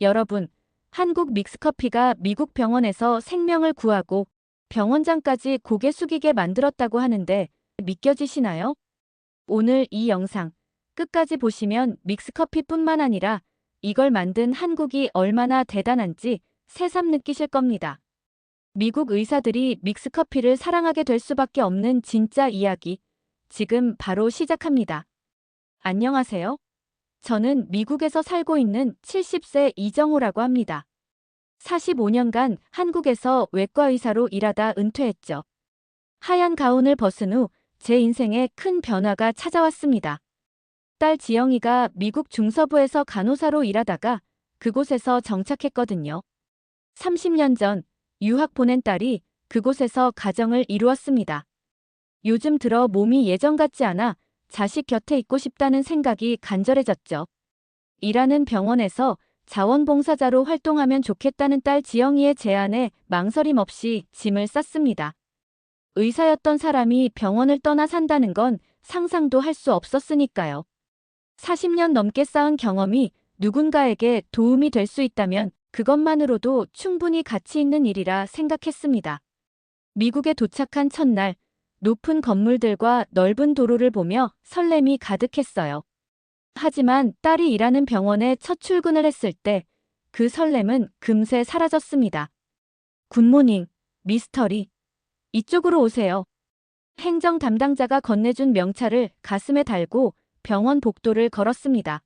여러분, 한국 믹스커피가 미국 병원에서 생명을 구하고 병원장까지 고개 숙이게 만들었다고 하는데 믿겨지시나요? 오늘 이 영상 끝까지 보시면 믹스커피뿐만 아니라 이걸 만든 한국이 얼마나 대단한지 새삼 느끼실 겁니다. 미국 의사들이 믹스커피를 사랑하게 될 수밖에 없는 진짜 이야기, 지금 바로 시작합니다. 안녕하세요. 저는 미국에서 살고 있는 70세 이정호라고 합니다. 45년간 한국에서 외과 의사로 일하다 은퇴했죠. 하얀 가운을 벗은 후 제 인생에 큰 변화가 찾아왔습니다. 딸 지영이가 미국 중서부에서 간호사로 일하다가 그곳에서 정착했거든요. 30년 전 유학 보낸 딸이 그곳에서 가정을 이루었습니다. 요즘 들어 몸이 예전 같지 않아 자식 곁에 있고 싶다는 생각이 간절해졌죠. 일하는 병원에서 자원봉사자로 활동하면 좋겠다는 딸 지영이의 제안에 망설임 없이 짐을 쌌습니다. 의사였던 사람이 병원을 떠나 산다는 건 상상도 할 수 없었으니까요. 40년 넘게 쌓은 경험이 누군가에게 도움이 될 수 있다면 그것만으로도 충분히 가치 있는 일이라 생각했습니다. 미국에 도착한 첫날, 높은 건물들과 넓은 도로를 보며 설렘이 가득했어요. 하지만 딸이 일하는 병원에 첫 출근을 했을 때 그 설렘은 금세 사라졌습니다. 굿모닝, 미스터리. 이쪽으로 오세요. 행정 담당자가 건네준 명찰을 가슴에 달고 병원 복도를 걸었습니다.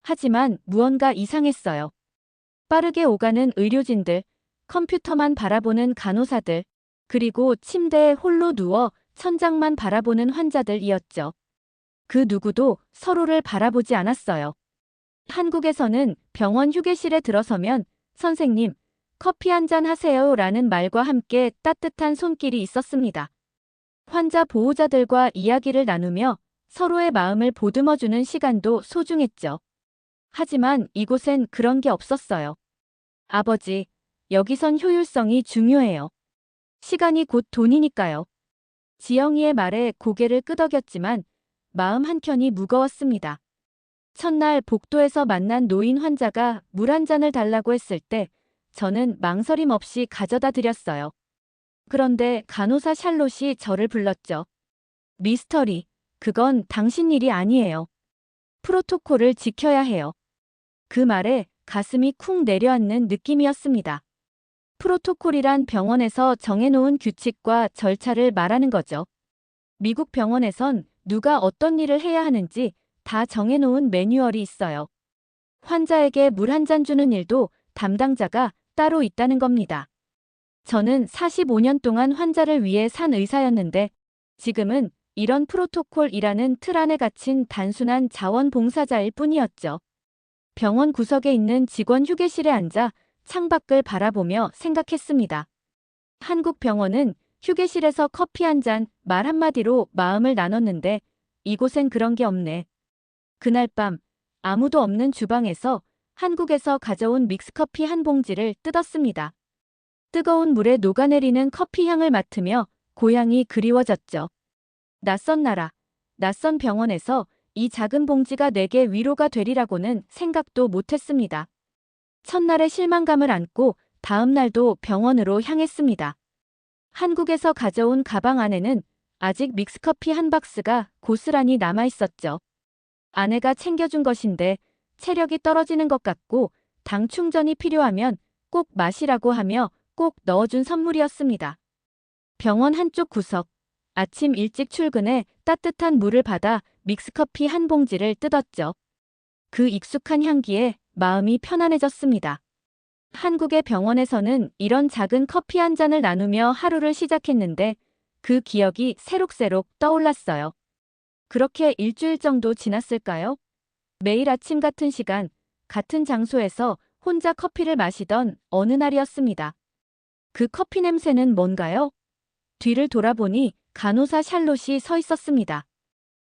하지만 무언가 이상했어요. 빠르게 오가는 의료진들, 컴퓨터만 바라보는 간호사들, 그리고 침대에 홀로 누워 천장만 바라보는 환자들이었죠. 그 누구도 서로를 바라보지 않았어요. 한국에서는 병원 휴게실에 들어서면 선생님, 커피 한 잔 하세요 라는 말과 함께 따뜻한 손길이 있었습니다. 환자 보호자들과 이야기를 나누며 서로의 마음을 보듬어주는 시간도 소중했죠. 하지만 이곳엔 그런 게 없었어요. 아버지, 여기선 효율성이 중요해요. 시간이 곧 돈이니까요. 지영이의 말에 고개를 끄덕였지만 마음 한켠이 무거웠습니다. 첫날 복도에서 만난 노인 환자가 물 한 잔을 달라고 했을 때 저는 망설임 없이 가져다 드렸어요. 그런데 간호사 샬롯이 저를 불렀죠. 미스터리, 그건 당신 일이 아니에요. 프로토콜을 지켜야 해요. 그 말에 가슴이 쿵 내려앉는 느낌이었습니다. 프로토콜이란 병원에서 정해놓은 규칙과 절차를 말하는 거죠. 미국 병원에선 누가 어떤 일을 해야 하는지 다 정해놓은 매뉴얼이 있어요. 환자에게 물 한 잔 주는 일도 담당자가 따로 있다는 겁니다. 저는 45년 동안 환자를 위해 산 의사였는데 지금은 이런 프로토콜이라는 틀 안에 갇힌 단순한 자원봉사자일 뿐이었죠. 병원 구석에 있는 직원 휴게실에 앉아 창밖을 바라보며 생각했습니다. 한국 병원은 휴게실에서 커피 한 잔, 말 한마디로 마음을 나눴는데 이곳엔 그런 게 없네. 그날 밤 아무도 없는 주방에서 한국에서 가져온 믹스커피 한 봉지를 뜯었습니다. 뜨거운 물에 녹아내리는 커피 향을 맡으며 고향이 그리워졌죠. 낯선 나라, 낯선 병원에서 이 작은 봉지가 내게 위로가 되리라고는 생각도 못했습니다. 첫날의 실망감을 안고 다음 날도 병원으로 향했습니다. 한국에서 가져온 가방 안에는 아직 믹스커피 한 박스가 고스란히 남아있었죠. 아내가 챙겨준 것인데 체력이 떨어지는 것 같고 당 충전이 필요하면 꼭 마시라고 하며 꼭 넣어준 선물이었습니다. 병원 한쪽 구석, 아침 일찍 출근해 따뜻한 물을 받아 믹스커피 한 봉지를 뜯었죠. 그 익숙한 향기에 마음이 편안해졌습니다. 한국의 병원에서는 이런 작은 커피 한 잔을 나누며 하루를 시작했는데 그 기억이 새록새록 떠올랐어요. 그렇게 일주일 정도 지났을까요? 매일 아침 같은 시간, 같은 장소에서 혼자 커피를 마시던 어느 날이었습니다. 그 커피 냄새는 뭔가요? 뒤를 돌아보니 간호사 샬롯이 서 있었습니다.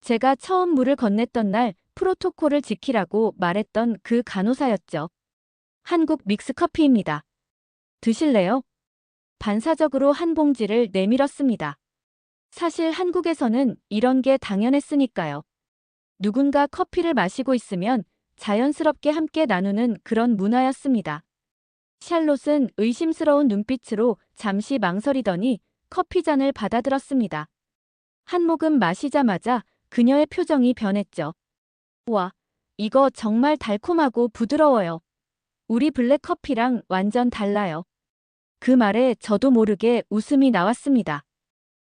제가 처음 물을 건넸던 날 프로토콜을 지키라고 말했던 그 간호사였죠. 한국 믹스커피입니다. 드실래요? 반사적으로 한 봉지를 내밀었습니다. 사실 한국에서는 이런 게 당연했으니까요. 누군가 커피를 마시고 있으면 자연스럽게 함께 나누는 그런 문화였습니다. 샬롯은 의심스러운 눈빛으로 잠시 망설이더니 커피 잔을 받아들었습니다. 한 모금 마시자마자 그녀의 표정이 변했죠. 와, 이거 정말 달콤하고 부드러워요. 우리 블랙 커피랑 완전 달라요. 그 말에 저도 모르게 웃음이 나왔습니다.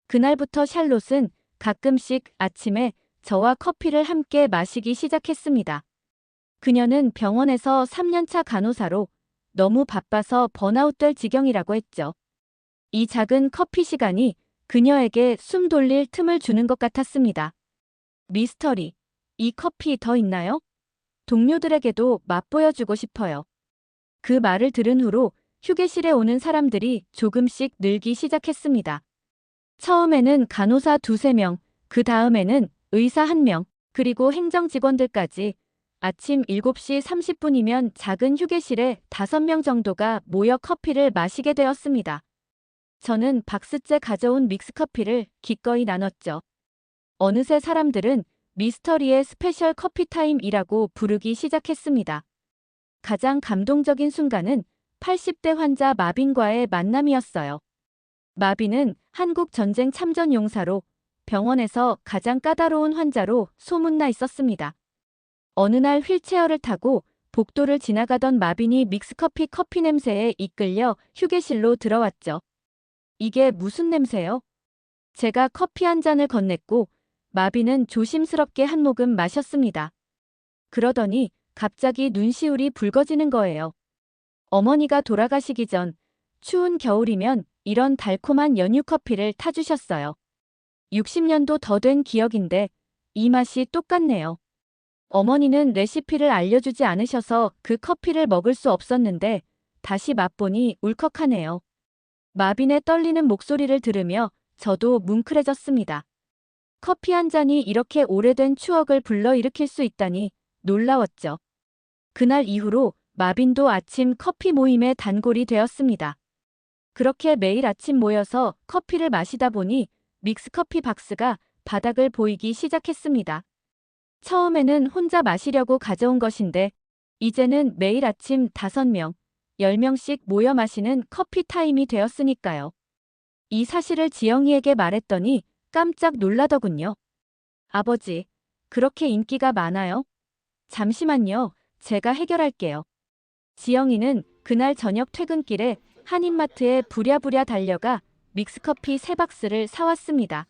그날부터 샬롯은 가끔씩 아침에 저와 커피를 함께 마시기 시작했습니다. 그녀는 병원에서 3년차 간호사로 너무 바빠서 번아웃 될 지경이라고 했죠. 이 작은 커피 시간이 그녀에게 숨 돌릴 틈을 주는 것 같았습니다. 미스터리, 이 커피 더 있나요? 동료들에게도 맛보여주고 싶어요. 그 말을 들은 후로 휴게실에 오는 사람들이 조금씩 늘기 시작했습니다. 처음에는 간호사 2~3명, 그 다음에는 의사 1명, 그리고 행정직원들까지 아침 7시 30분이면 작은 휴게실에 5명 정도가 모여 커피를 마시게 되었습니다. 저는 박스째 가져온 믹스커피를 기꺼이 나눴죠. 어느새 사람들은 미스터리의 스페셜 커피타임이라고 부르기 시작했습니다. 가장 감동적인 순간은 80대 환자 마빈과의 만남이었어요. 마빈은 한국 전쟁 참전 용사로 병원에서 가장 까다로운 환자로 소문나 있었습니다. 어느 날 휠체어를 타고 복도를 지나가던 마빈이 믹스커피 커피 냄새에 이끌려 휴게실로 들어왔죠. 이게 무슨 냄새요? 제가 커피 한 잔을 건넸고 마빈은 조심스럽게 한 모금 마셨습니다. 그러더니 갑자기 눈시울이 붉어지는 거예요. 어머니가 돌아가시기 전 추운 겨울이면 이런 달콤한 연유 커피를 타주셨어요. 60년도 더 된 기억인데 이 맛이 똑같네요. 어머니는 레시피를 알려주지 않으셔서 그 커피를 먹을 수 없었는데 다시 맛보니 울컥하네요. 마빈의 떨리는 목소리를 들으며 저도 뭉클해졌습니다. 커피 한 잔이 이렇게 오래된 추억을 불러일으킬 수 있다니 놀라웠죠. 그날 이후로 마빈도 아침 커피 모임의 단골이 되었습니다. 그렇게 매일 아침 모여서 커피를 마시다 보니 믹스커피 박스가 바닥을 보이기 시작했습니다. 처음에는 혼자 마시려고 가져온 것인데 이제는 매일 아침 5명, 10명씩 모여 마시는 커피 타임이 되었으니까요. 이 사실을 지영이에게 말했더니 깜짝 놀라더군요. 아버지, 그렇게 인기가 많아요? 잠시만요. 제가 해결할게요. 지영이는 그날 저녁 퇴근길에 한인마트에 부랴부랴 달려가 믹스커피 3박스를 사왔습니다.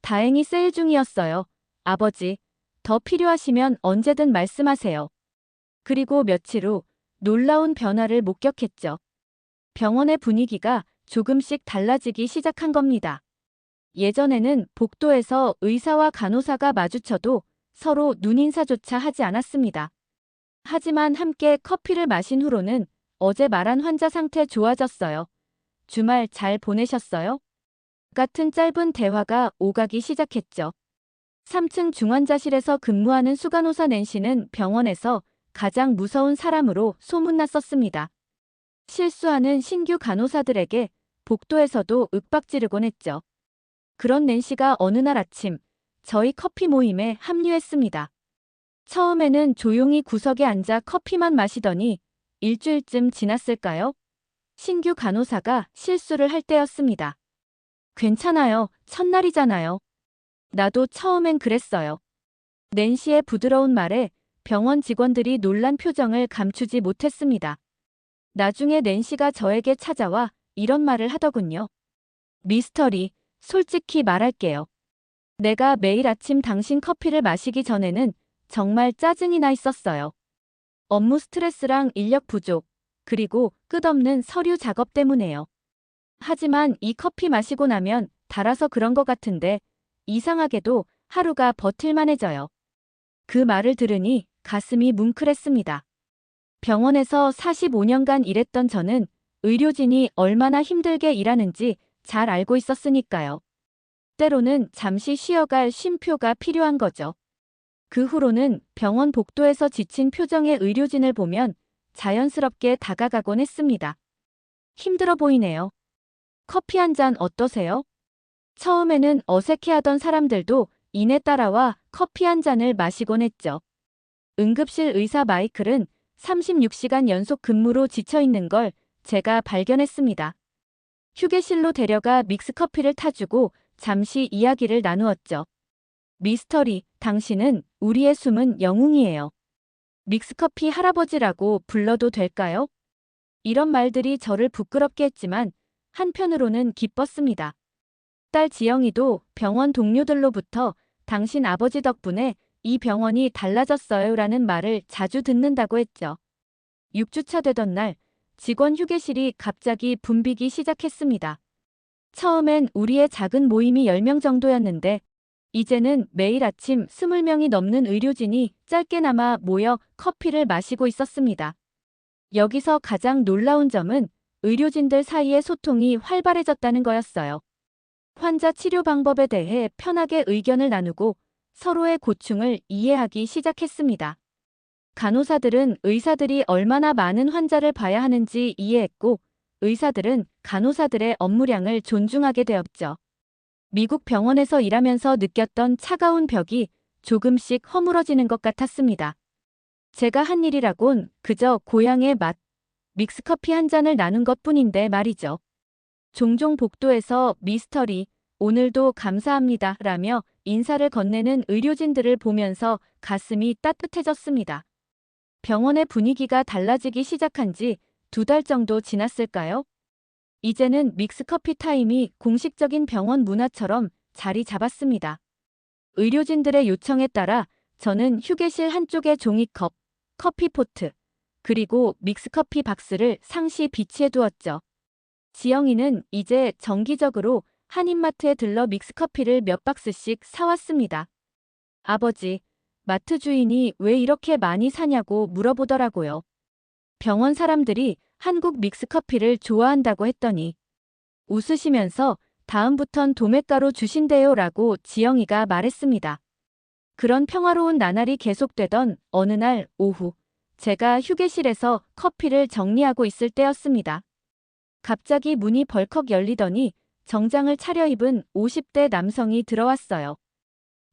다행히 세일 중이었어요. 아버지, 더 필요하시면 언제든 말씀하세요. 그리고 며칠 후 놀라운 변화를 목격했죠. 병원의 분위기가 조금씩 달라지기 시작한 겁니다. 예전에는 복도에서 의사와 간호사가 마주쳐도 서로 눈인사조차 하지 않았습니다. 하지만 함께 커피를 마신 후로는 어제 말한 환자 상태 좋아졌어요. 주말 잘 보내셨어요? 같은 짧은 대화가 오가기 시작했죠. 3층 중환자실에서 근무하는 수간호사 낸시는 병원에서 가장 무서운 사람으로 소문났었습니다. 실수하는 신규 간호사들에게 복도에서도 윽박지르곤 했죠. 그런 낸시가 어느 날 아침 저희 커피 모임에 합류했습니다. 처음에는 조용히 구석에 앉아 커피만 마시더니 일주일쯤 지났을까요? 신규 간호사가 실수를 할 때였습니다. 괜찮아요. 첫날이잖아요. 나도 처음엔 그랬어요. 낸시의 부드러운 말에 병원 직원들이 놀란 표정을 감추지 못했습니다. 나중에 낸시가 저에게 찾아와 이런 말을 하더군요. 미스터리, 솔직히 말할게요. 내가 매일 아침 당신 커피를 마시기 전에는 정말 짜증이 나 있었어요. 업무 스트레스랑 인력 부족, 그리고 끝없는 서류 작업 때문에요. 하지만 이 커피 마시고 나면 달아서 그런 것 같은데 이상하게도 하루가 버틸만해져요. 그 말을 들으니 가슴이 뭉클했습니다. 병원에서 45년간 일했던 저는 의료진이 얼마나 힘들게 일하는지 잘 알고 있었으니까요. 때로는 잠시 쉬어갈 쉼표가 필요한 거죠. 그 후로는 병원 복도에서 지친 표정의 의료진을 보면 자연스럽게 다가가곤 했습니다. 힘들어 보이네요. 커피 한 잔 어떠세요? 처음에는 어색해하던 사람들도 이내 따라와 커피 한 잔을 마시곤 했죠. 응급실 의사 마이클은 36시간 연속 근무로 지쳐 있는 걸 제가 발견했습니다. 휴게실로 데려가 믹스커피를 타주고 잠시 이야기를 나누었죠. 미스터리, 당신은 우리의 숨은 영웅이에요. 믹스커피 할아버지라고 불러도 될까요? 이런 말들이 저를 부끄럽게 했지만 한편으로는 기뻤습니다. 딸 지영이도 병원 동료들로부터 당신 아버지 덕분에 이 병원이 달라졌어요 라는 말을 자주 듣는다고 했죠. 6주차 되던 날 직원 휴게실이 갑자기 붐비기 시작했습니다. 처음엔 우리의 작은 모임이 10명 정도였는데 이제는 매일 아침 20명이 넘는 의료진이 짧게나마 모여 커피를 마시고 있었습니다. 여기서 가장 놀라운 점은 의료진들 사이의 소통이 활발해졌다는 거였어요. 환자 치료 방법에 대해 편하게 의견을 나누고 서로의 고충을 이해하기 시작했습니다. 간호사들은 의사들이 얼마나 많은 환자를 봐야 하는지 이해했고, 의사들은 간호사들의 업무량을 존중하게 되었죠. 미국 병원에서 일하면서 느꼈던 차가운 벽이 조금씩 허물어지는 것 같았습니다. 제가 한 일이라곤 그저 고향의 맛, 믹스커피 한 잔을 나눈 것뿐인데 말이죠. 종종 복도에서 미스터리, 오늘도 감사합니다 라며 인사를 건네는 의료진들을 보면서 가슴이 따뜻해졌습니다. 병원의 분위기가 달라지기 시작한 지 2달 정도 지났을까요? 이제는 믹스커피 타임이 공식적인 병원 문화처럼 자리 잡았습니다. 의료진들의 요청에 따라 저는 휴게실 한쪽에 종이컵, 커피포트, 그리고 믹스커피 박스를 상시 비치해 두었죠. 지영이는 이제 정기적으로 한인마트에 들러 믹스커피를 몇 박스씩 사왔습니다. 아버지, 마트 주인이 왜 이렇게 많이 사냐고 물어보더라고요. 병원 사람들이 한국 믹스커피를 좋아한다고 했더니 웃으시면서 다음부턴 도매가로 주신대요 라고 지영이가 말했습니다. 그런 평화로운 나날이 계속되던 어느 날 오후, 제가 휴게실에서 커피를 정리하고 있을 때였습니다. 갑자기 문이 벌컥 열리더니 정장을 차려입은 50대 남성이 들어왔어요.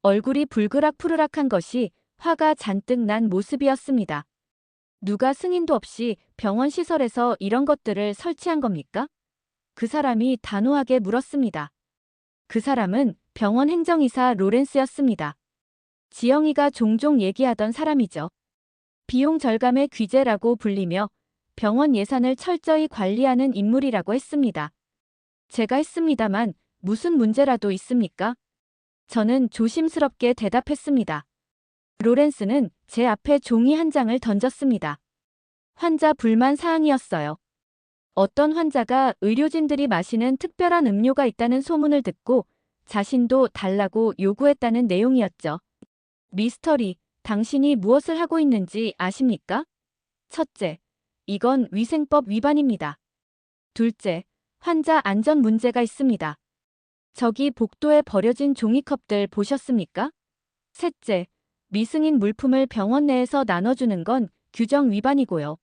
얼굴이 불그락푸르락한 것이 화가 잔뜩 난 모습이었습니다. 누가 승인도 없이 병원 시설에서 이런 것들을 설치한 겁니까? 그 사람이 단호하게 물었습니다. 그 사람은 병원 행정이사 로렌스였습니다. 지영이가 종종 얘기하던 사람이죠. 비용 절감의 귀재라고 불리며 병원 예산을 철저히 관리하는 인물이라고 했습니다. 제가 했습니다만 무슨 문제라도 있습니까? 저는 조심스럽게 대답했습니다. 로렌스는 제 앞에 종이 한 장을 던졌습니다. 환자 불만 사항이었어요. 어떤 환자가 의료진들이 마시는 특별한 음료가 있다는 소문을 듣고 자신도 달라고 요구했다는 내용이었죠. 미스터리, 당신이 무엇을 하고 있는지 아십니까? 첫째, 이건 위생법 위반입니다. 둘째, 환자 안전 문제가 있습니다. 저기 복도에 버려진 종이컵들 보셨습니까? 셋째, 미승인 물품을 병원 내에서 나눠주는 건 규정 위반이고요.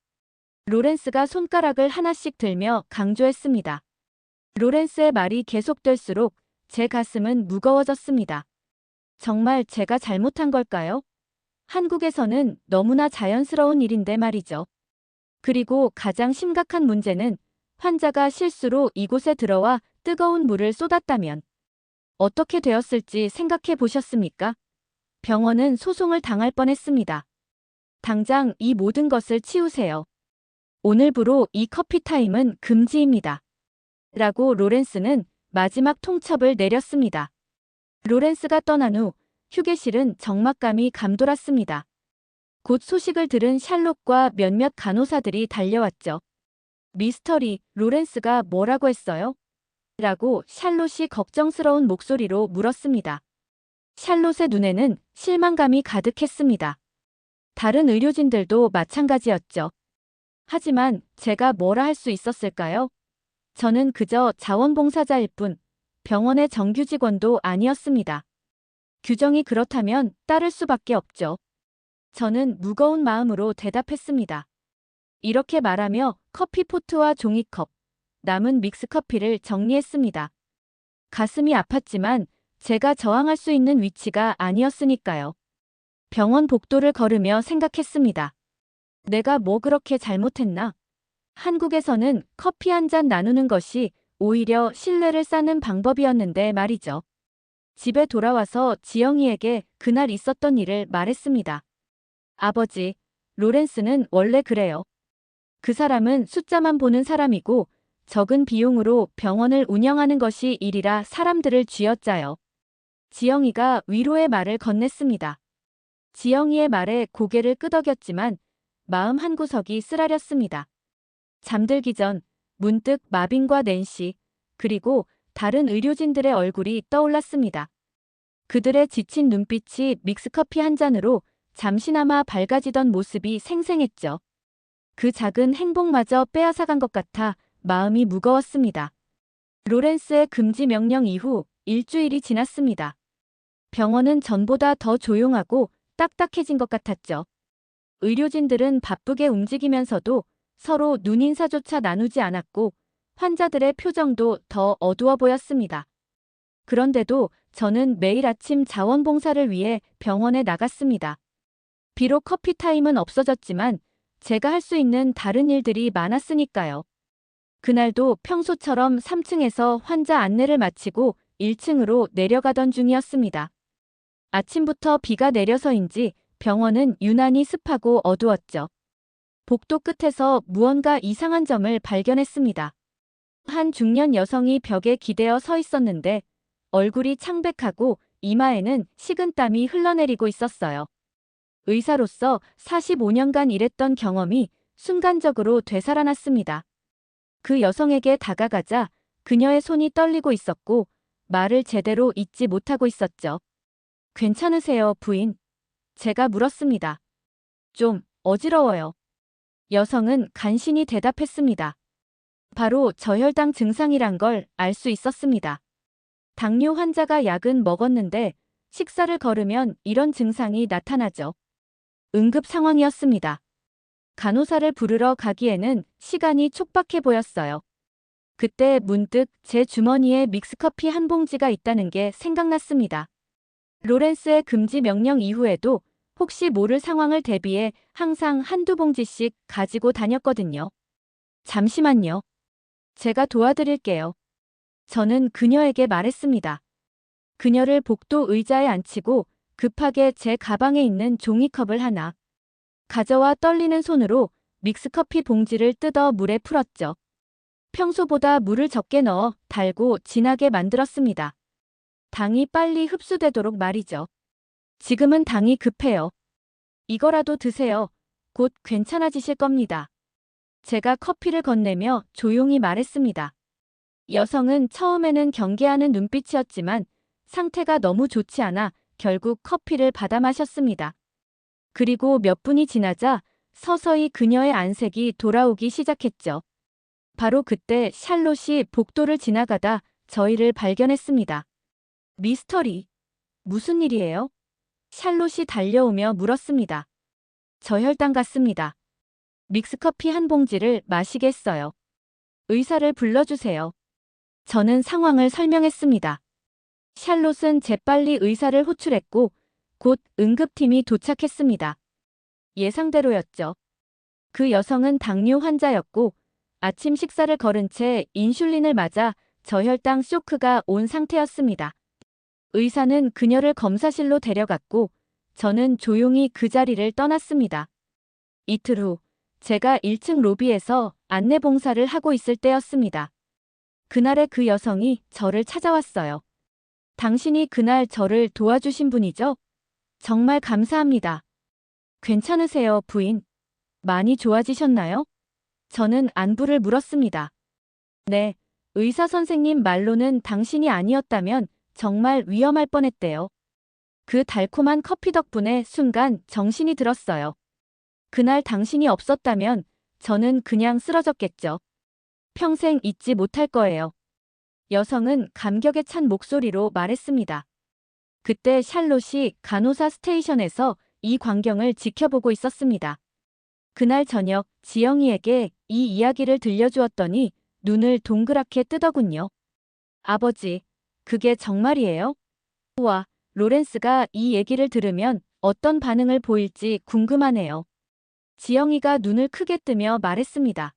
로렌스가 손가락을 하나씩 들며 강조했습니다. 로렌스의 말이 계속될수록 제 가슴은 무거워졌습니다. 정말 제가 잘못한 걸까요? 한국에서는 너무나 자연스러운 일인데 말이죠. 그리고 가장 심각한 문제는 환자가 실수로 이곳에 들어와 뜨거운 물을 쏟았다면 어떻게 되었을지 생각해 보셨습니까? 병원은 소송을 당할 뻔했습니다. 당장 이 모든 것을 치우세요. 오늘부로 이 커피 타임은 금지입니다. 라고 로렌스는 마지막 통첩을 내렸습니다. 로렌스가 떠난 후 휴게실은 적막감이 감돌았습니다. 곧 소식을 들은 샬롯과 몇몇 간호사들이 달려왔죠. 미스터리, 로렌스가 뭐라고 했어요? 라고 샬롯이 걱정스러운 목소리로 물었습니다. 샬롯의 눈에는 실망감이 가득했습니다. 다른 의료진들도 마찬가지였죠. 하지만 제가 뭐라 할 수 있었을까요? 저는 그저 자원봉사자일 뿐 병원의 정규 직원도 아니었습니다. 규정이 그렇다면 따를 수밖에 없죠. 저는 무거운 마음으로 대답했습니다. 이렇게 말하며 커피포트와 종이컵, 남은 믹스커피를 정리했습니다. 가슴이 아팠지만 제가 저항할 수 있는 위치가 아니었으니까요. 병원 복도를 걸으며 생각했습니다. 내가 뭐 그렇게 잘못했나? 한국에서는 커피 한 잔 나누는 것이 오히려 신뢰를 쌓는 방법이었는데 말이죠. 집에 돌아와서 지영이에게 그날 있었던 일을 말했습니다. 아버지, 로렌스는 원래 그래요. 그 사람은 숫자만 보는 사람이고 적은 비용으로 병원을 운영하는 것이 일이라 사람들을 쥐어짜요. 지영이가 위로의 말을 건넸습니다. 지영이의 말에 고개를 끄덕였지만 마음 한구석이 쓰라렸습니다. 잠들기 전 문득 마빈과 낸시 그리고 다른 의료진들의 얼굴이 떠올랐습니다. 그들의 지친 눈빛이 믹스커피 한 잔으로 잠시나마 밝아지던 모습이 생생했죠. 그 작은 행복마저 빼앗아간 것 같아 마음이 무거웠습니다. 로렌스의 금지 명령 이후 일주일이 지났습니다. 병원은 전보다 더 조용하고 딱딱해진 것 같았죠. 의료진들은 바쁘게 움직이면서도 서로 눈인사조차 나누지 않았고 환자들의 표정도 더 어두워 보였습니다. 그런데도 저는 매일 아침 자원봉사를 위해 병원에 나갔습니다. 비록 커피 타임은 없어졌지만 제가 할 수 있는 다른 일들이 많았으니까요. 그날도 평소처럼 3층에서 환자 안내를 마치고 1층으로 내려가던 중이었습니다. 아침부터 비가 내려서인지 병원은 유난히 습하고 어두웠죠. 복도 끝에서 무언가 이상한 점을 발견했습니다. 한 중년 여성이 벽에 기대어 서 있었는데 얼굴이 창백하고 이마에는 식은땀이 흘러내리고 있었어요. 의사로서 45년간 일했던 경험이 순간적으로 되살아났습니다. 그 여성에게 다가가자 그녀의 손이 떨리고 있었고 말을 제대로 잇지 못하고 있었죠. 괜찮으세요, 부인? 제가 물었습니다. 좀 어지러워요. 여성은 간신히 대답했습니다. 바로 저혈당 증상이란 걸 알 수 있었습니다. 당뇨 환자가 약은 먹었는데 식사를 거르면 이런 증상이 나타나죠. 응급 상황이었습니다. 간호사를 부르러 가기에는 시간이 촉박해 보였어요. 그때 문득 제 주머니에 믹스커피 한 봉지가 있다는 게 생각났습니다. 로렌스의 금지 명령 이후에도 혹시 모를 상황을 대비해 항상 한두 봉지씩 가지고 다녔거든요. 잠시만요. 제가 도와드릴게요. 저는 그녀에게 말했습니다. 그녀를 복도 의자에 앉히고 급하게 제 가방에 있는 종이컵을 하나 가져와 떨리는 손으로 믹스커피 봉지를 뜯어 물에 풀었죠. 평소보다 물을 적게 넣어 달고 진하게 만들었습니다. 당이 빨리 흡수되도록 말이죠. 지금은 당이 급해요. 이거라도 드세요. 곧 괜찮아지실 겁니다. 제가 커피를 건네며 조용히 말했습니다. 여성은 처음에는 경계하는 눈빛이었지만 상태가 너무 좋지 않아 결국 커피를 받아 마셨습니다. 그리고 몇 분이 지나자 서서히 그녀의 안색이 돌아오기 시작했죠. 바로 그때 샬롯이 복도를 지나가다 저희를 발견했습니다. 미스터리, 무슨 일이에요? 샬롯이 달려오며 물었습니다. 저혈당 같습니다. 믹스커피 한 봉지를 마시겠어요. 의사를 불러주세요. 저는 상황을 설명했습니다. 샬롯은 재빨리 의사를 호출했고 곧 응급팀이 도착했습니다. 예상대로였죠. 그 여성은 당뇨 환자였고 아침 식사를 거른 채 인슐린을 맞아 저혈당 쇼크가 온 상태였습니다. 의사는 그녀를 검사실로 데려갔고 저는 조용히 그 자리를 떠났습니다. 이틀 후 제가 1층 로비에서 안내봉사를 하고 있을 때였습니다. 그날의 그 여성이 저를 찾아왔어요. 당신이 그날 저를 도와주신 분이죠? 정말 감사합니다. 괜찮으세요, 부인? 많이 좋아지셨나요? 저는 안부를 물었습니다. 네, 의사 선생님 말로는 당신이 아니었다면 정말 위험할 뻔했대요. 그 달콤한 커피 덕분에 순간 정신이 들었어요. 그날 당신이 없었다면 저는 그냥 쓰러졌겠죠. 평생 잊지 못할 거예요. 여성은 감격에 찬 목소리로 말했습니다. 그때 샬롯이 간호사 스테이션에서 이 광경을 지켜보고 있었습니다. 그날 저녁 지영이에게 이 이야기를 들려주었더니 눈을 동그랗게 뜨더군요. 아버지, 그게 정말이에요? 우와, 로렌스가 이 얘기를 들으면 어떤 반응을 보일지 궁금하네요. 지영이가 눈을 크게 뜨며 말했습니다.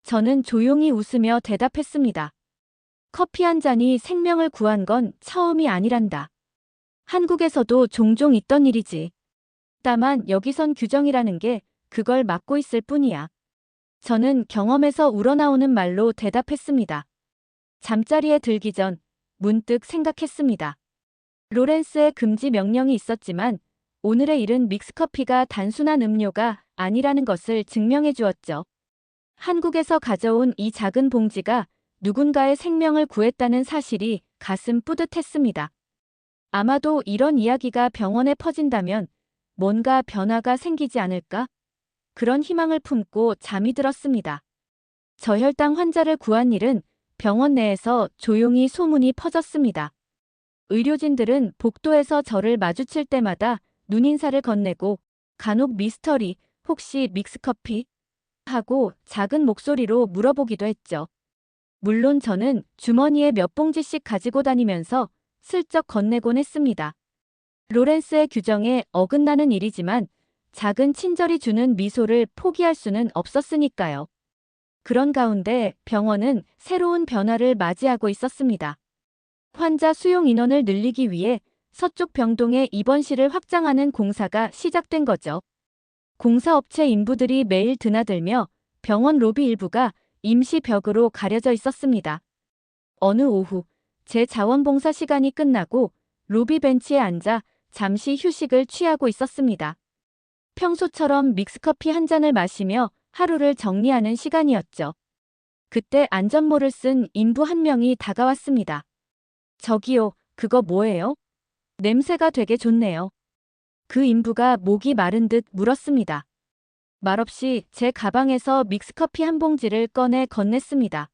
저는 조용히 웃으며 대답했습니다. 커피 한 잔이 생명을 구한 건 처음이 아니란다. 한국에서도 종종 있던 일이지. 다만 여기선 규정이라는 게 그걸 막고 있을 뿐이야. 저는 경험에서 우러나오는 말로 대답했습니다. 잠자리에 들기 전 문득 생각했습니다. 로렌스의 금지 명령이 있었지만 오늘의 일은 믹스커피가 단순한 음료가 아니라는 것을 증명해 주었죠. 한국에서 가져온 이 작은 봉지가 누군가의 생명을 구했다는 사실이 가슴 뿌듯했습니다. 아마도 이런 이야기가 병원에 퍼진다면 뭔가 변화가 생기지 않을까? 그런 희망을 품고 잠이 들었습니다. 저혈당 환자를 구한 일은 병원 내에서 조용히 소문이 퍼졌습니다. 의료진들은 복도에서 저를 마주칠 때마다 눈인사를 건네고 간혹 미스터리, 혹시 믹스커피? 하고 작은 목소리로 물어보기도 했죠. 물론 저는 주머니에 몇 봉지씩 가지고 다니면서 슬쩍 건네곤 했습니다. 로렌스의 규정에 어긋나는 일이지만 작은 친절이 주는 미소를 포기할 수는 없었으니까요. 그런 가운데 병원은 새로운 변화를 맞이하고 있었습니다. 환자 수용 인원을 늘리기 위해 서쪽 병동의 입원실을 확장하는 공사가 시작된 거죠. 공사업체 인부들이 매일 드나들며 병원 로비 일부가 임시 벽으로 가려져 있었습니다. 어느 오후 제 자원봉사 시간이 끝나고 로비 벤치에 앉아 잠시 휴식을 취하고 있었습니다. 평소처럼 믹스커피 한 잔을 마시며 하루를 정리하는 시간이었죠. 그때 안전모를 쓴 인부 한 명이 다가왔습니다. 저기요, 그거 뭐예요? 냄새가 되게 좋네요. 그 인부가 목이 마른 듯 물었습니다. 말없이 제 가방에서 믹스커피 한 봉지를 꺼내 건넸습니다.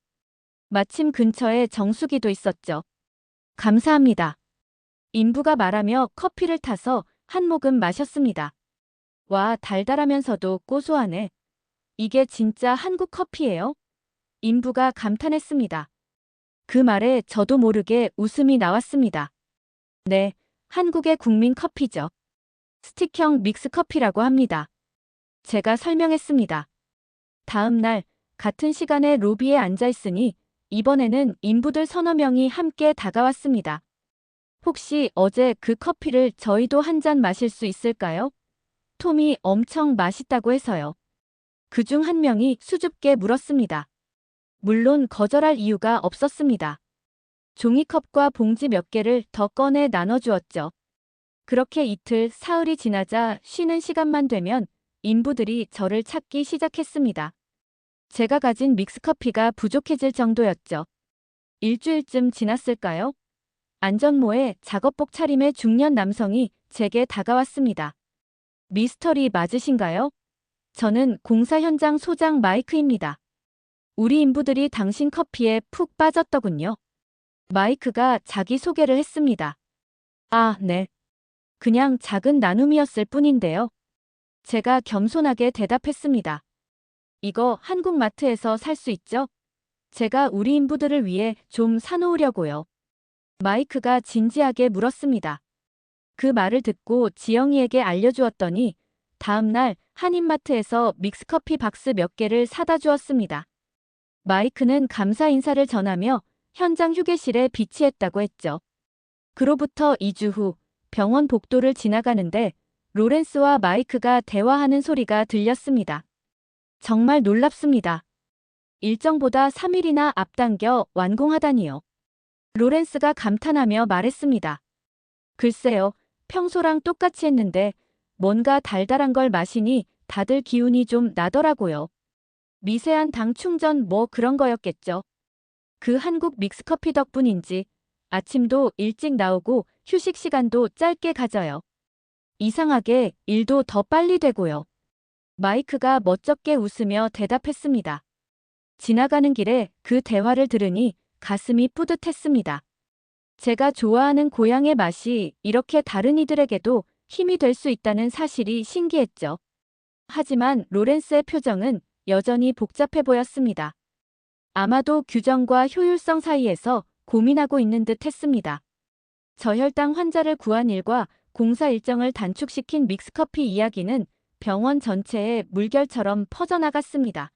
마침 근처에 정수기도 있었죠. 감사합니다. 인부가 말하며 커피를 타서 한 모금 마셨습니다. 와, 달달하면서도 고소하네. 이게 진짜 한국 커피예요? 인부가 감탄했습니다. 그 말에 저도 모르게 웃음이 나왔습니다. 네, 한국의 국민 커피죠. 스틱형 믹스커피라고 합니다. 제가 설명했습니다. 다음 날 같은 시간에 로비에 앉아 있으니 이번에는 인부들 서너 명이 함께 다가왔습니다. 혹시 어제 그 커피를 저희도 한 잔 마실 수 있을까요? 톰이 엄청 맛있다고 해서요. 그중 한 명이 수줍게 물었습니다. 물론 거절할 이유가 없었습니다. 종이컵과 봉지 몇 개를 더 꺼내 나눠주었죠. 그렇게 이틀 사흘이 지나자 쉬는 시간만 되면 인부들이 저를 찾기 시작했습니다. 제가 가진 믹스커피가 부족해질 정도였죠. 일주일쯤 지났을까요? 안전모에 작업복 차림의 중년 남성이 제게 다가왔습니다. 미스터리 맞으신가요? 저는 공사 현장 소장 마이크입니다. 우리 인부들이 당신 커피에 푹 빠졌더군요. 마이크가 자기 소개를 했습니다. 아, 네. 그냥 작은 나눔이었을 뿐인데요. 제가 겸손하게 대답했습니다. 이거 한국 마트에서 살 수 있죠? 제가 우리 인부들을 위해 좀 사놓으려고요. 마이크가 진지하게 물었습니다. 그 말을 듣고 지영이에게 알려주었더니 다음 날 한인마트에서 믹스커피 박스 몇 개를 사다 주었습니다. 마이크는 감사 인사를 전하며 현장 휴게실에 비치했다고 했죠. 그로부터 2주 후 병원 복도를 지나가는데 로렌스와 마이크가 대화하는 소리가 들렸습니다. 정말 놀랍습니다. 일정보다 3일이나 앞당겨 완공하다니요. 로렌스가 감탄하며 말했습니다. 글쎄요, 평소랑 똑같이 했는데 뭔가 달달한 걸 마시니 다들 기운이 좀 나더라고요. 미세한 당 충전 뭐 그런 거였겠죠. 그 한국 믹스커피 덕분인지 아침도 일찍 나오고 휴식 시간도 짧게 가져요. 이상하게 일도 더 빨리 되고요. 마이크가 멋쩍게 웃으며 대답했습니다. 지나가는 길에 그 대화를 들으니 가슴이 뿌듯했습니다. 제가 좋아하는 고향의 맛이 이렇게 다른 이들에게도 힘이 될 수 있다는 사실이 신기했죠. 하지만 로렌스의 표정은 여전히 복잡해 보였습니다. 아마도 규정과 효율성 사이에서 고민하고 있는 듯 했습니다. 저혈당 환자를 구한 일과 공사 일정을 단축시킨 믹스커피 이야기는 병원 전체에 물결처럼 퍼져나갔습니다.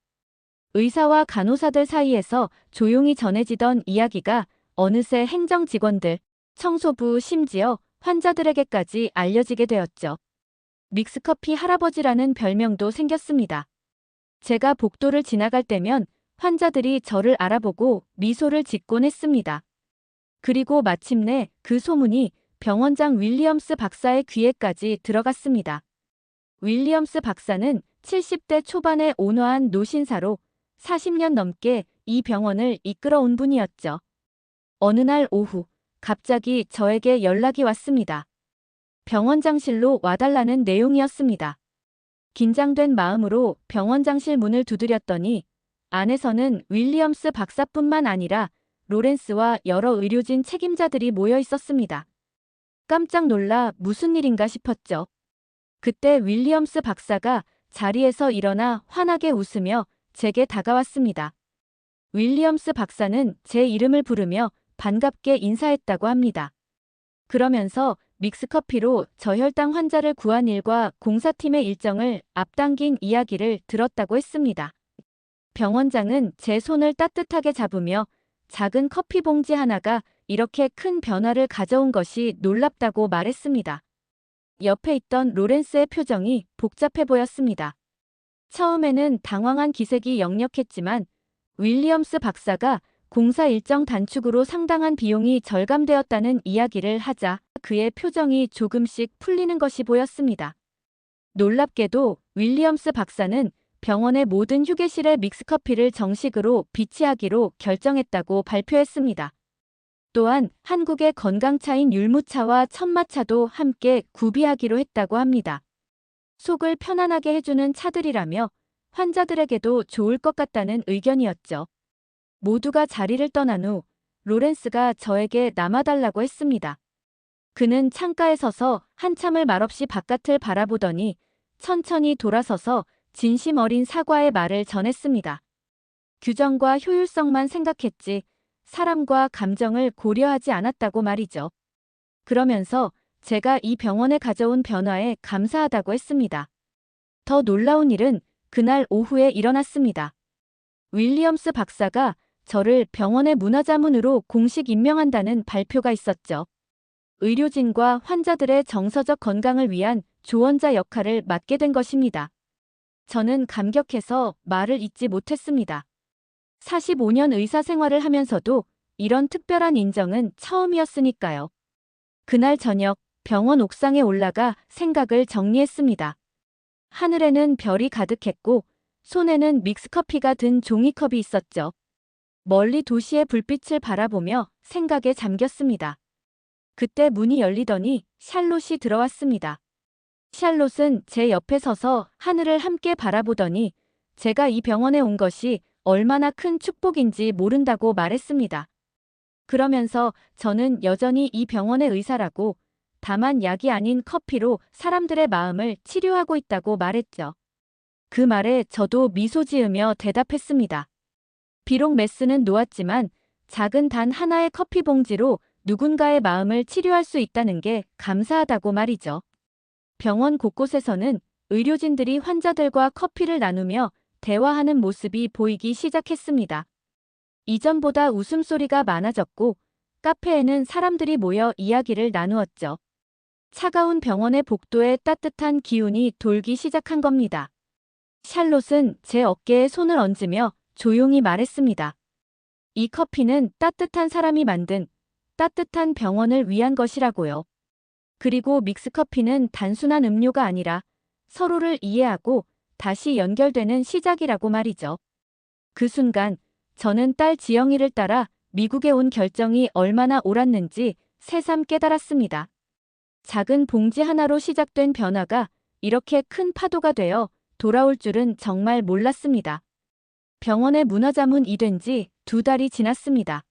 의사와 간호사들 사이에서 조용히 전해지던 이야기가 어느새 행정직원들, 청소부, 심지어 환자들에게까지 알려지게 되었죠. 믹스커피 할아버지라는 별명도 생겼습니다. 제가 복도를 지나갈 때면 환자들이 저를 알아보고 미소를 짓곤 했습니다. 그리고 마침내 그 소문이 병원장 윌리엄스 박사의 귀에까지 들어갔습니다. 윌리엄스 박사는 70대 초반의 온화한 노신사로 40년 넘게 이 병원을 이끌어온 분이었죠. 어느 날 오후 갑자기 저에게 연락이 왔습니다. 병원장실로 와달라는 내용이었습니다. 긴장된 마음으로 병원장실 문을 두드렸더니 안에서는 윌리엄스 박사뿐만 아니라 로렌스와 여러 의료진 책임자들이 모여 있었습니다. 깜짝 놀라 무슨 일인가 싶었죠. 그때 윌리엄스 박사가 자리에서 일어나 환하게 웃으며 제게 다가왔습니다. 윌리엄스 박사는 제 이름을 부르며 반갑게 인사했다고 합니다. 그러면서 믹스커피로 저혈당 환자를 구한 일과 공사팀의 일정을 앞당긴 이야기를 들었다고 했습니다. 병원장은 제 손을 따뜻하게 잡으며 작은 커피 봉지 하나가 이렇게 큰 변화를 가져온 것이 놀랍다고 말했습니다. 옆에 있던 로렌스의 표정이 복잡해 보였습니다. 처음에는 당황한 기색이 역력했지만 윌리엄스 박사가 공사 일정 단축으로 상당한 비용이 절감되었다는 이야기를 하자 그의 표정이 조금씩 풀리는 것이 보였습니다. 놀랍게도 윌리엄스 박사는 병원의 모든 휴게실에 믹스커피를 정식으로 비치하기로 결정했다고 발표했습니다. 또한 한국의 건강차인 율무차와 천마차도 함께 구비하기로 했다고 합니다. 속을 편안하게 해주는 차들이라며 환자들에게도 좋을 것 같다는 의견이었죠. 모두가 자리를 떠난 후 로렌스가 저에게 남아달라고 했습니다. 그는 창가에 서서 한참을 말없이 바깥을 바라보더니 천천히 돌아서서 진심 어린 사과의 말을 전했습니다. 규정과 효율성만 생각했지 사람과 감정을 고려하지 않았다고 말이죠. 그러면서 제가 이 병원에 가져온 변화에 감사하다고 했습니다. 더 놀라운 일은 그날 오후에 일어났습니다. 윌리엄스 박사가 저를 병원의 문화자문으로 공식 임명한다는 발표가 있었죠. 의료진과 환자들의 정서적 건강을 위한 조언자 역할을 맡게 된 것입니다. 저는 감격해서 말을 잇지 못했습니다. 45년 의사 생활을 하면서도 이런 특별한 인정은 처음이었으니까요. 그날 저녁 병원 옥상에 올라가 생각을 정리했습니다. 하늘에는 별이 가득했고 손에는 믹스커피가 든 종이컵이 있었죠. 멀리 도시의 불빛을 바라보며 생각에 잠겼습니다. 그때 문이 열리더니 샬롯이 들어왔습니다. 샬롯은 제 옆에 서서 하늘을 함께 바라보더니 제가 이 병원에 온 것이 얼마나 큰 축복인지 모른다고 말했습니다. 그러면서 저는 여전히 이 병원의 의사라고 다만 약이 아닌 커피로 사람들의 마음을 치료하고 있다고 말했죠. 그 말에 저도 미소 지으며 대답했습니다. 비록 메스는 놓았지만 작은 단 하나의 커피 봉지로 누군가의 마음을 치료할 수 있다는 게 감사하다고 말이죠. 병원 곳곳에서는 의료진들이 환자들과 커피를 나누며 대화하는 모습이 보이기 시작했습니다. 이전보다 웃음소리가 많아졌고 카페에는 사람들이 모여 이야기를 나누었죠. 차가운 병원의 복도에 따뜻한 기운이 돌기 시작한 겁니다. 샬롯은 제 어깨에 손을 얹으며 조용히 말했습니다. 이 커피는 따뜻한 사람이 만든 따뜻한 병원을 위한 것이라고요. 그리고 믹스커피는 단순한 음료가 아니라 서로를 이해하고 다시 연결되는 시작이라고 말이죠. 그 순간 저는 딸 지영이를 따라 미국에 온 결정이 얼마나 옳았는지 새삼 깨달았습니다. 작은 봉지 하나로 시작된 변화가 이렇게 큰 파도가 되어 돌아올 줄은 정말 몰랐습니다. 병원의 문화자문이 된 지 2달이 지났습니다.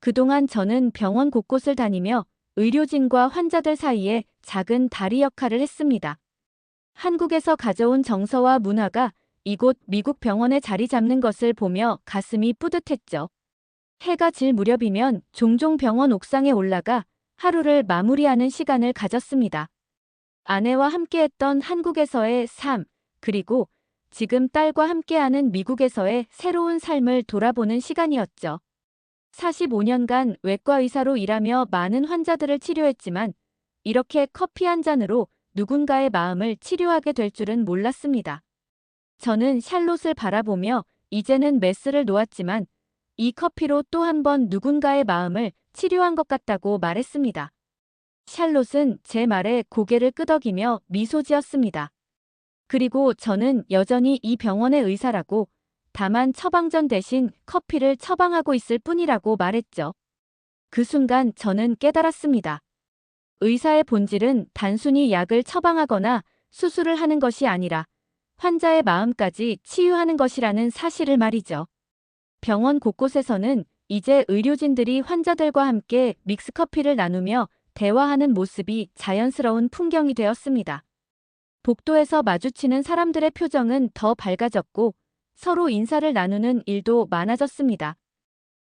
그동안 저는 병원 곳곳을 다니며 의료진과 환자들 사이에 작은 다리 역할을 했습니다. 한국에서 가져온 정서와 문화가 이곳 미국 병원에 자리 잡는 것을 보며 가슴이 뿌듯했죠. 해가 질 무렵이면 종종 병원 옥상에 올라가 하루를 마무리하는 시간을 가졌습니다. 아내와 함께했던 한국에서의 삶, 그리고 지금 딸과 함께하는 미국에서의 새로운 삶을 돌아보는 시간이었죠. 45년간 외과 의사로 일하며 많은 환자들을 치료했지만 이렇게 커피 한 잔으로 누군가의 마음을 치료하게 될 줄은 몰랐습니다. 저는 샬롯을 바라보며 이제는 메스를 놓았지만 이 커피로 또 한 번 누군가의 마음을 치료한 것 같다고 말했습니다. 샬롯은 제 말에 고개를 끄덕이며 미소 지었습니다. 그리고 저는 여전히 이 병원의 의사라고, 다만 처방전 대신 커피를 처방하고 있을 뿐이라고 말했죠. 그 순간 저는 깨달았습니다. 의사의 본질은 단순히 약을 처방하거나 수술을 하는 것이 아니라 환자의 마음까지 치유하는 것이라는 사실을 말이죠. 병원 곳곳에서는 이제 의료진들이 환자들과 함께 믹스커피를 나누며 대화하는 모습이 자연스러운 풍경이 되었습니다. 복도에서 마주치는 사람들의 표정은 더 밝아졌고 서로 인사를 나누는 일도 많아졌습니다.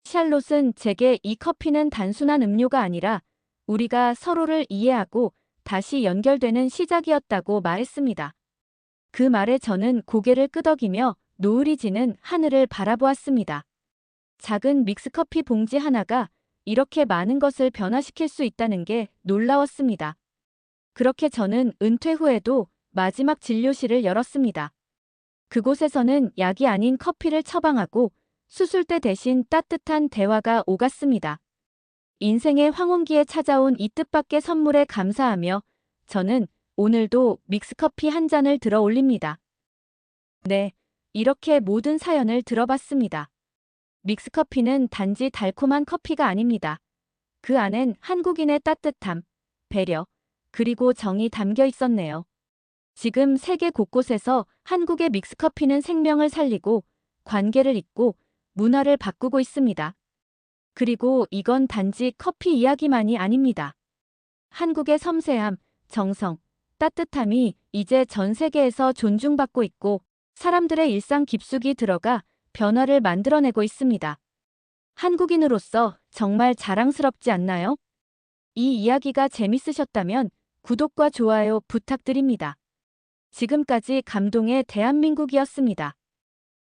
샬롯은 제게 이 커피는 단순한 음료가 아니라 우리가 서로를 이해하고 다시 연결되는 시작이었다고 말했습니다. 그 말에 저는 고개를 끄덕이며 노을이 지는 하늘을 바라보았습니다. 작은 믹스커피 봉지 하나가 이렇게 많은 것을 변화시킬 수 있다는 게 놀라웠습니다. 그렇게 저는 은퇴 후에도 마지막 진료실을 열었습니다. 그곳에서는 약이 아닌 커피를 처방하고 수술대 대신 따뜻한 대화가 오갔습니다. 인생의 황혼기에 찾아온 이 뜻밖의 선물에 감사하며 저는 오늘도 믹스커피 한 잔을 들어 올립니다. 네, 이렇게 모든 사연을 들어봤습니다. 믹스커피는 단지 달콤한 커피가 아닙니다. 그 안엔 한국인의 따뜻함, 배려, 그리고 정이 담겨 있었네요. 지금 세계 곳곳에서 한국의 믹스커피는 생명을 살리고 관계를 잇고 문화를 바꾸고 있습니다. 그리고 이건 단지 커피 이야기만이 아닙니다. 한국의 섬세함, 정성, 따뜻함이 이제 전 세계에서 존중받고 있고 사람들의 일상 깊숙이 들어가 변화를 만들어내고 있습니다. 한국인으로서 정말 자랑스럽지 않나요? 이 이야기가 재밌으셨다면 구독과 좋아요 부탁드립니다. 지금까지 감동의 대한민국이었습니다.